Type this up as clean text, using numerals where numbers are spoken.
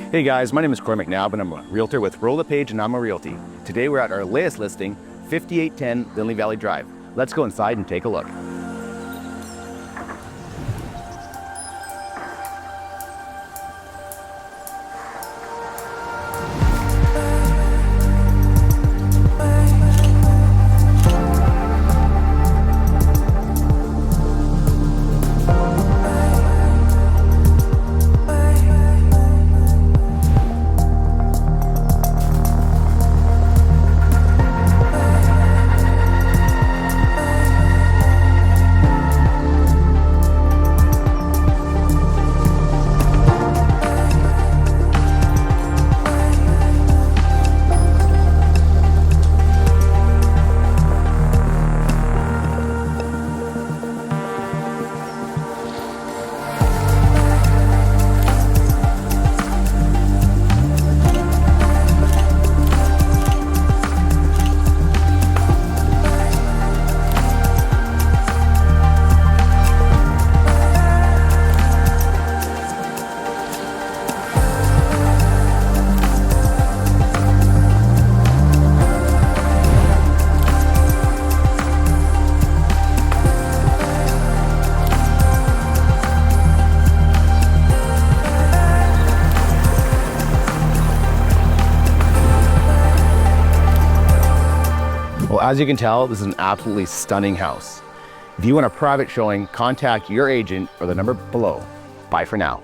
Hey guys, my name is Corey McNabb and I'm a realtor with Roll the Page and Nanaimo Realty. Today we're at our latest listing, 5810 Linley Valley Drive. Let's go inside and take a look. Well, as you can tell, this is an absolutely stunning house. If you want a private showing, contact your agent or the number below. Bye for now.